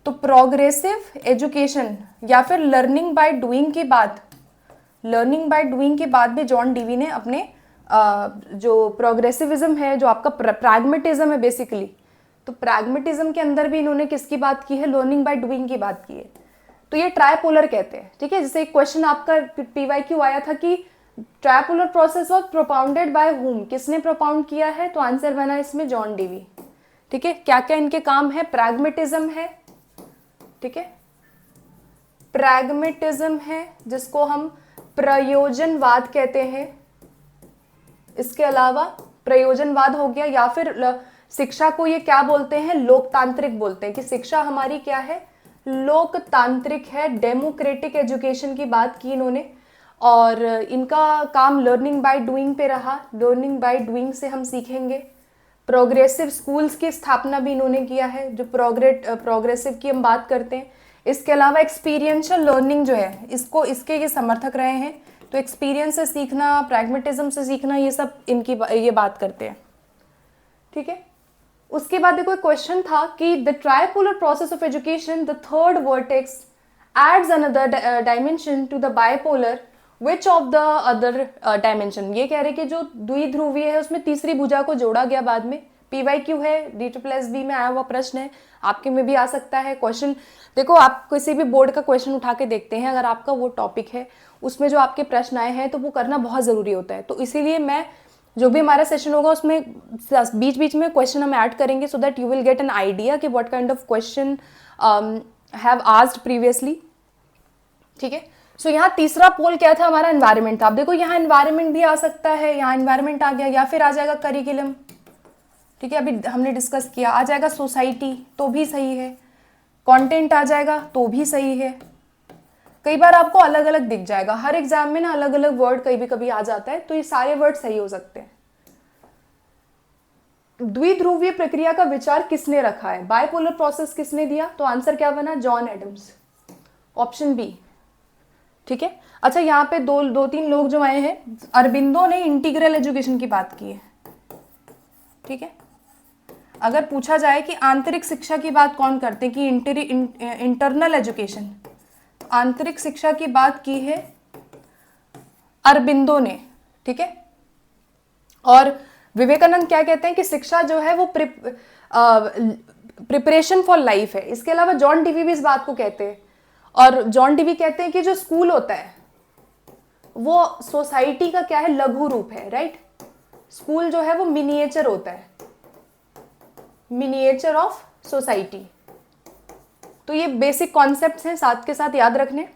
तो प्रोग्रेसिव एजुकेशन या फिर लर्निंग बाय डूइंग की बात, लर्निंग बाय डूइंग की बात भी जॉन डीवी ने अपने जो प्रोग्रेसिविज्म है, जो आपका प्रैग्मेटिज्म है बेसिकली, तो प्रैग्मेटिज्म के अंदर भी इन्होंने किसकी बात की है, लर्निंग बाय डूइंग की बात की है। तो ये ट्राइपोलर कहते हैं, ठीक है। जैसे एक क्वेश्चन आपका पीवाईक्यू आया था कि tripolar process was propounded by whom, किसने प्रोपाउंड किया है, तो आंसर बना इसमें जॉन डीवी, ठीक है। क्या क्या इनके काम है, प्रैग्मेटिज्म है, ठीक है, प्रैग्मेटिज्म है जिसको हम प्रयोजनवाद कहते हैं। इसके अलावा प्रयोजनवाद हो गया, या फिर शिक्षा को ये क्या बोलते हैं, लोकतांत्रिक बोलते हैं, कि शिक्षा हमारी क्या है, लोकतांत्रिक है। डेमोक्रेटिक एजुकेशन की बात की इन्होंने, और इनका काम लर्निंग बाय डूइंग पे रहा, लर्निंग बाय डूइंग से हम सीखेंगे। प्रोग्रेसिव स्कूल्स की स्थापना भी इन्होंने किया है, जो प्रोग्रेसिव की हम बात करते हैं। इसके अलावा एक्सपीरियंशियल लर्निंग जो है, इसको इसके ये समर्थक रहे हैं। तो एक्सपीरियंस से सीखना, प्रैग्मेटिज्म से सीखना, ये सब इनकी ये बात करते हैं, ठीक है। उसके बाद देखो एक क्वेश्चन था कि the tripolar process of education, the third vertex adds another dimension to the bipolar, which of the other dimension. ये कह रहे कि जो द्विध्रुवीय है उसमें तीसरी भुजा को जोड़ा गया बाद में। पीवाईक्यू है, DSSB में आया हुआ प्रश्न है, आपके में भी आ सकता है क्वेश्चन। देखो आप किसी भी बोर्ड का क्वेश्चन उठा के देखते हैं, अगर आपका वो टॉपिक है उसमें जो आपके प्रश्न आए हैं तो वो करना बहुत ज़रूरी होता है। तो इसीलिए मैं जो भी हमारा सेशन होगा उसमें बीच बीच में क्वेश्चन हम ऐड करेंगे, so that you will get an idea कि what kind of question have asked previously, ठीक है। सो यहाँ तीसरा पोल क्या था, हमारा एनवायरनमेंट था। अब देखो यहाँ एनवायरनमेंट भी आ सकता है, यहाँ एनवायरनमेंट आ गया, या फिर आ जाएगा करिकुलम, ठीक है, अभी हमने डिस्कस किया। आ जाएगा सोसाइटी तो भी सही है, कंटेंट आ जाएगा तो भी सही है। कई बार आपको अलग अलग दिख जाएगा, हर एग्जाम में ना अलग अलग वर्ड कभी कभी आ जाता है, तो ये सारे वर्ड सही हो सकते हैं। द्विध्रुवीय प्रक्रिया का विचार किसने रखा है, बाइपोलर प्रोसेस किसने दिया, तो आंसर क्या बना, जॉन एडम्स, ऑप्शन बी, ठीक है। अच्छा यहाँ पे दो तीन लोग जो आए हैं, अरबिंदो ने इंटीग्रल एजुकेशन की बात की है, ठीक है। अगर पूछा जाए कि आंतरिक शिक्षा की बात कौन करते हैं, कि इंटरनल एजुकेशन, तो आंतरिक शिक्षा की बात की है अरबिंदो ने, ठीक है। और विवेकानंद क्या कहते हैं कि शिक्षा जो है वो प्रिपरेशन फॉर लाइफ है। इसके अलावा जॉन डीवी भी इस बात को कहते हैं। और जॉन डीवी कहते हैं कि जो स्कूल होता है वो सोसाइटी का क्या है, लघु रूप है, राइट। स्कूल जो है वो मिनिएचर होता है, मिनिएचर ऑफ सोसाइटी। तो ये बेसिक कॉन्सेप्ट्स हैं, साथ के साथ याद रखने।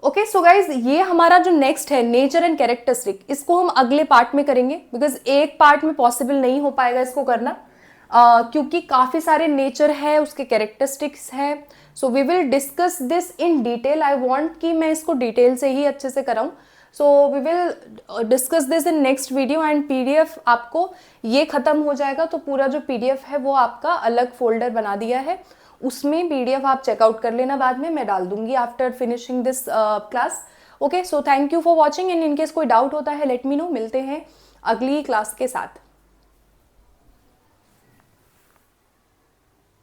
ओके सो गाइज, ये हमारा जो नेक्स्ट है नेचर एंड कैरेक्टरिस्टिक, इसको हम अगले पार्ट में करेंगे, बिकॉज एक पार्ट में पॉसिबल नहीं हो पाएगा इसको करना, क्योंकि काफी सारे नेचर है, उसके कैरेक्टरिस्टिक्स है। So we will discuss this in detail. I want कि मैं इसको डिटेल से ही अच्छे से कराऊं। So we will discuss this in next video and PDF आपको ये खत्म हो जाएगा तो पूरा जो पीडीएफ है वो आपका अलग फोल्डर बना दिया है, उसमें पीडीएफ आप चेकआउट कर लेना, बाद में मैं डाल दूंगी after finishing this class. Okay so thank you for watching and in case कोई डाउट होता है लेट मी नो। मिलते हैं अगली क्लास के साथ।